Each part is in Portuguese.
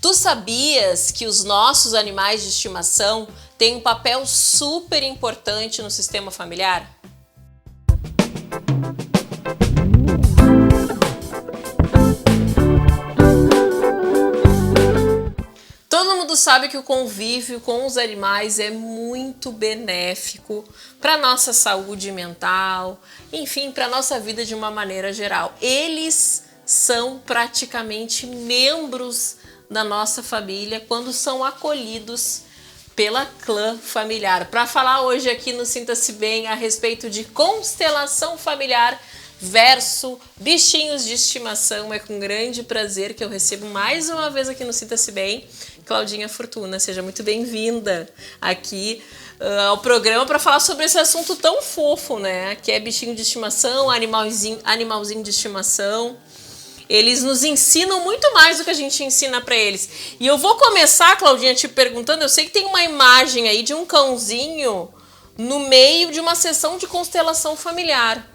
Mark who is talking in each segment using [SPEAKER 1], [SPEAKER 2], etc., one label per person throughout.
[SPEAKER 1] Tu sabias que os nossos animais de estimação têm um papel super importante no sistema familiar? Todo mundo sabe que o convívio com os animais é muito benéfico para a nossa saúde mental, enfim, para a nossa vida de uma maneira geral. Eles são praticamente membros da nossa família quando são acolhidos pela clã familiar. Para falar hoje aqui no Sinta-se Bem a respeito de constelação familiar versus bichinhos de estimação, é com grande prazer que eu recebo mais uma vez aqui no Sinta-se Bem Claudinha Fortuna. Seja muito bem-vinda aqui ao programa para falar sobre esse assunto tão fofo, né? Que é bichinho de estimação, animalzinho de estimação. Eles nos ensinam muito mais do que a gente ensina para eles. E eu vou começar, Claudinha, te perguntando, eu sei que tem uma imagem aí de um cãozinho no meio de uma sessão de constelação familiar.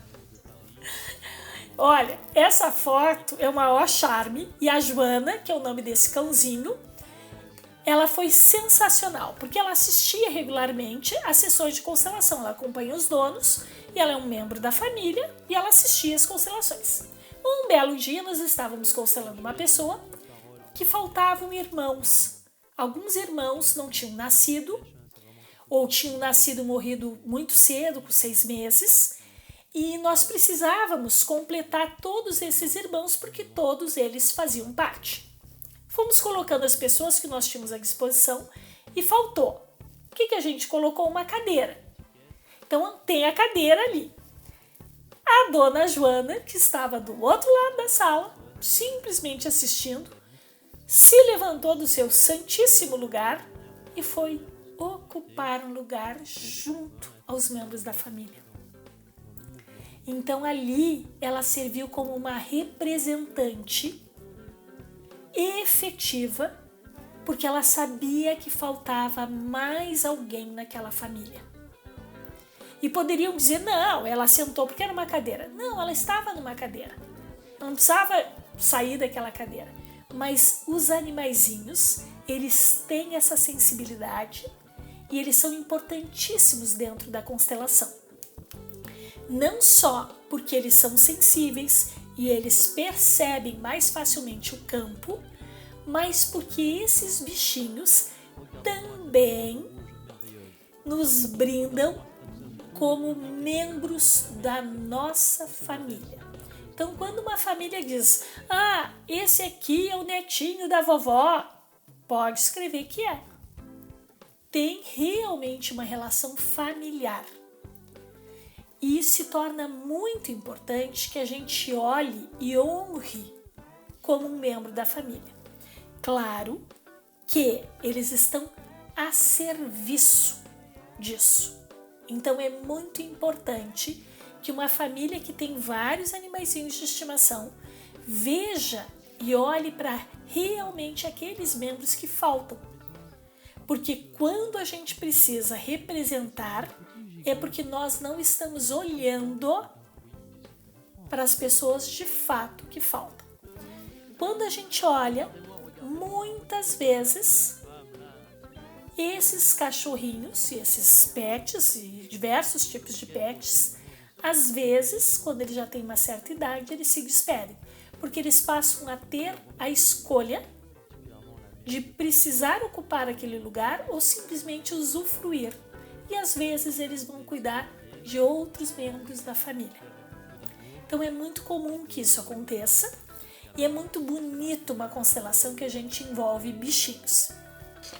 [SPEAKER 2] Olha, essa foto é o maior charme e a Joana, que é o nome desse cãozinho, ela foi sensacional, porque ela assistia regularmente às sessões de constelação. Ela acompanha os donos e ela é um membro da família e ela assistia às constelações. Um belo dia nós estávamos constelando uma pessoa que faltavam irmãos. Alguns irmãos não tinham nascido ou tinham nascido e morrido muito cedo, com 6 meses, e nós precisávamos completar todos esses irmãos porque todos eles faziam parte. Fomos colocando as pessoas que nós tínhamos à disposição e faltou. O que a gente colocou? Uma cadeira. Então tem a cadeira ali. A dona Joana, que estava do outro lado da sala, simplesmente assistindo, se levantou do seu santíssimo lugar e foi ocupar um lugar junto aos membros da família. Então ali ela serviu como uma representante efetiva, porque ela sabia que faltava mais alguém naquela família. E poderiam dizer, não, ela sentou porque era uma cadeira. Não, ela estava numa cadeira. Ela não precisava sair daquela cadeira. Mas os animaizinhos, eles têm essa sensibilidade e eles são importantíssimos dentro da constelação. Não só porque eles são sensíveis e eles percebem mais facilmente o campo, mas porque esses bichinhos também nos brindam como membros da nossa família. Então, quando uma família diz, esse aqui é o netinho da vovó, pode escrever que é. Tem realmente uma relação familiar. E se torna muito importante que a gente olhe e honre como um membro da família. Claro que eles estão a serviço disso. Então é muito importante que uma família que tem vários animaizinhos de estimação veja e olhe para realmente aqueles membros que faltam. Porque quando a gente precisa representar, é porque nós não estamos olhando para as pessoas de fato que faltam. Quando a gente olha, muitas vezes esses cachorrinhos e esses pets e diversos tipos de pets, às vezes, quando eles já têm uma certa idade, eles se despedem, porque eles passam a ter a escolha de precisar ocupar aquele lugar ou simplesmente usufruir. E às vezes eles vão cuidar de outros membros da família. Então é muito comum que isso aconteça e é muito bonito uma constelação que a gente envolve bichinhos.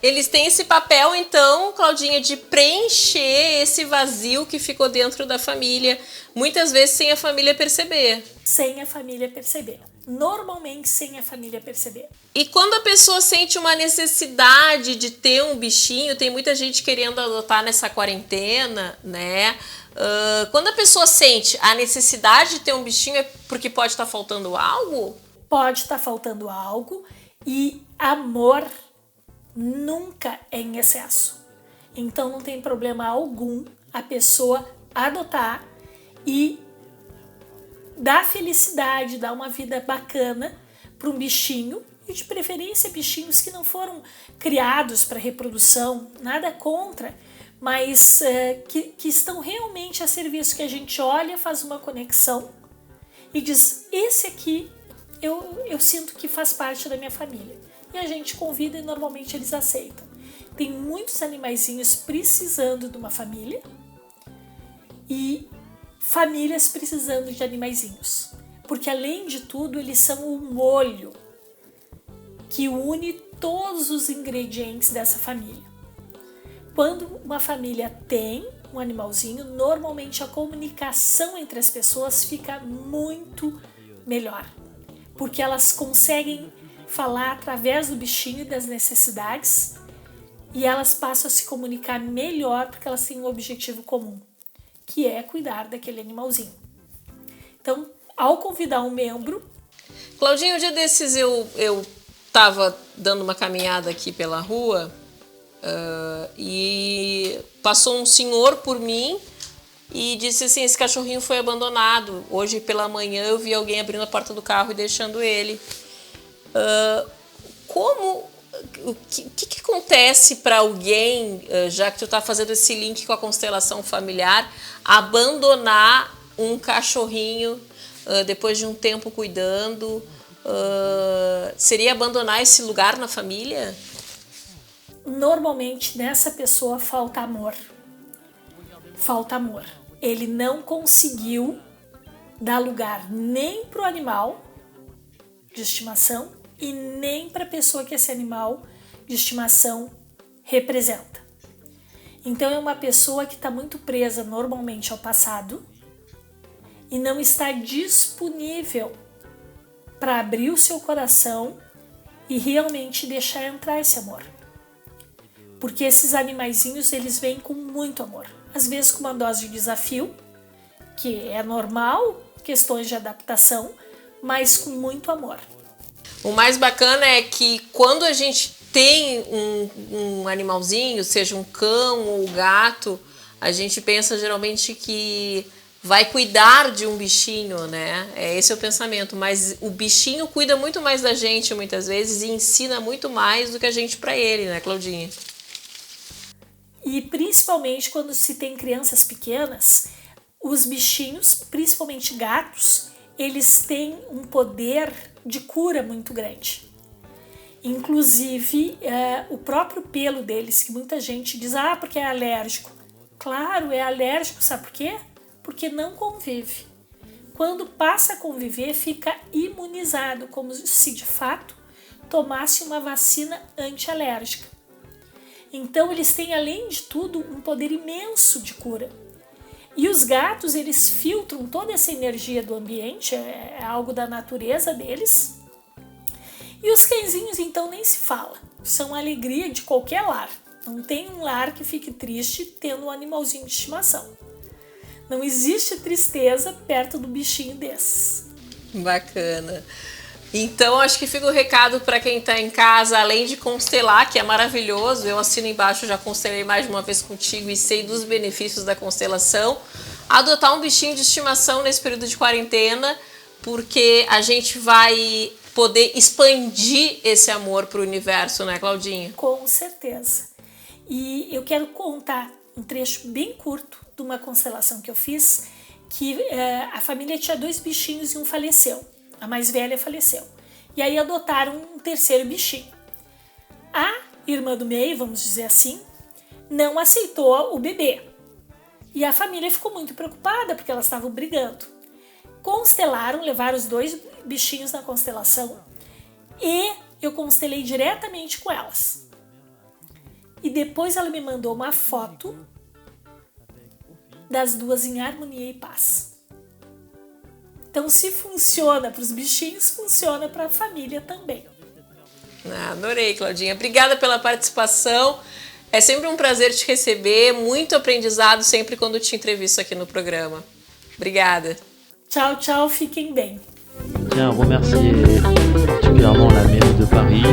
[SPEAKER 1] Eles têm esse papel, então, Claudinha, de preencher esse vazio que ficou dentro da família, muitas vezes sem a família perceber.
[SPEAKER 2] Sem a família perceber. Normalmente sem a família perceber.
[SPEAKER 1] E quando a pessoa sente uma necessidade de ter um bichinho, tem muita gente querendo adotar nessa quarentena, né? Quando a pessoa sente a necessidade de ter um bichinho, é porque pode estar faltando algo?
[SPEAKER 2] Pode estar faltando algo e amor nunca é em excesso. Então não tem problema algum a pessoa adotar e dar felicidade, dar uma vida bacana para um bichinho E de preferência bichinhos que não foram criados para reprodução, nada contra, mas que estão realmente a serviço, que a gente olha, faz uma conexão e diz, esse aqui eu sinto que faz parte da minha família. E a gente convida e normalmente eles aceitam. Tem muitos animaizinhos precisando de uma família e famílias precisando de animaizinhos. Porque além de tudo, eles são o molho que une todos os ingredientes dessa família. Quando uma família tem um animalzinho, normalmente a comunicação entre as pessoas fica muito melhor. Porque elas conseguem falar através do bichinho e das necessidades e elas passam a se comunicar melhor porque elas têm um objetivo comum, que é cuidar daquele animalzinho. Então, ao convidar um membro...
[SPEAKER 1] Claudinha, um dia desses eu tava dando uma caminhada aqui pela rua e passou um senhor por mim e disse assim, esse cachorrinho foi abandonado. Hoje pela manhã eu vi alguém abrindo a porta do carro e deixando ele. O que acontece para alguém, já que tu tá fazendo esse link com a constelação familiar, abandonar um cachorrinho depois de um tempo cuidando? Seria abandonar esse lugar na família?
[SPEAKER 2] Normalmente nessa pessoa falta amor. Falta amor. Ele não conseguiu dar lugar nem para o animal de estimação e nem para a pessoa que esse animal de estimação representa. Então é uma pessoa que está muito presa normalmente ao passado e não está disponível para abrir o seu coração e realmente deixar entrar esse amor. Porque esses animaizinhos, eles vêm com muito amor. Às vezes com uma dose de desafio, que é normal, questões de adaptação, mas com muito amor.
[SPEAKER 1] O mais bacana é que quando a gente tem um animalzinho, seja um cão ou um gato, a gente pensa geralmente que vai cuidar de um bichinho, né? Esse é o pensamento, mas o bichinho cuida muito mais da gente muitas vezes e ensina muito mais do que a gente para ele, né, Claudinha?
[SPEAKER 2] E principalmente quando se tem crianças pequenas, os bichinhos, principalmente gatos, eles têm um poder de cura muito grande. Inclusive, o próprio pelo deles, que muita gente diz, porque é alérgico. Claro, é alérgico, sabe por quê? Porque não convive. Quando passa a conviver, fica imunizado, como se de fato tomasse uma vacina antialérgica. Então eles têm, além de tudo, um poder imenso de cura. E os gatos, eles filtram toda essa energia do ambiente, é algo da natureza deles. E os cãezinhos, então, nem se fala. São a alegria de qualquer lar. Não tem um lar que fique triste tendo um animalzinho de estimação. Não existe tristeza perto do bichinho desses.
[SPEAKER 1] Bacana. Então, acho que fica o recado para quem está em casa, além de constelar, que é maravilhoso, eu assino embaixo, já constelei mais de uma vez contigo e sei dos benefícios da constelação, adotar um bichinho de estimação nesse período de quarentena, porque a gente vai poder expandir esse amor para o universo, né, Claudinha?
[SPEAKER 2] Com certeza. E eu quero contar um trecho bem curto de uma constelação que eu fiz, que a família tinha 2 bichinhos e um faleceu. A mais velha faleceu. E aí adotaram um terceiro bichinho. A irmã do meio, vamos dizer assim, não aceitou o bebê. E a família ficou muito preocupada porque elas estavam brigando. Constelaram, levaram os 2 bichinhos na constelação e eu constelei diretamente com elas. E depois ela me mandou uma foto das 2 em harmonia e paz. Então, se funciona para os bichinhos, funciona para a família também.
[SPEAKER 1] Adorei, Claudinha. Obrigada pela participação. É sempre um prazer te receber. Muito aprendizado sempre quando te entrevisto aqui no programa. Obrigada.
[SPEAKER 2] Tchau, tchau. Fiquem bem.
[SPEAKER 3] Je tiens à remercier particulièrement la mairie de Paris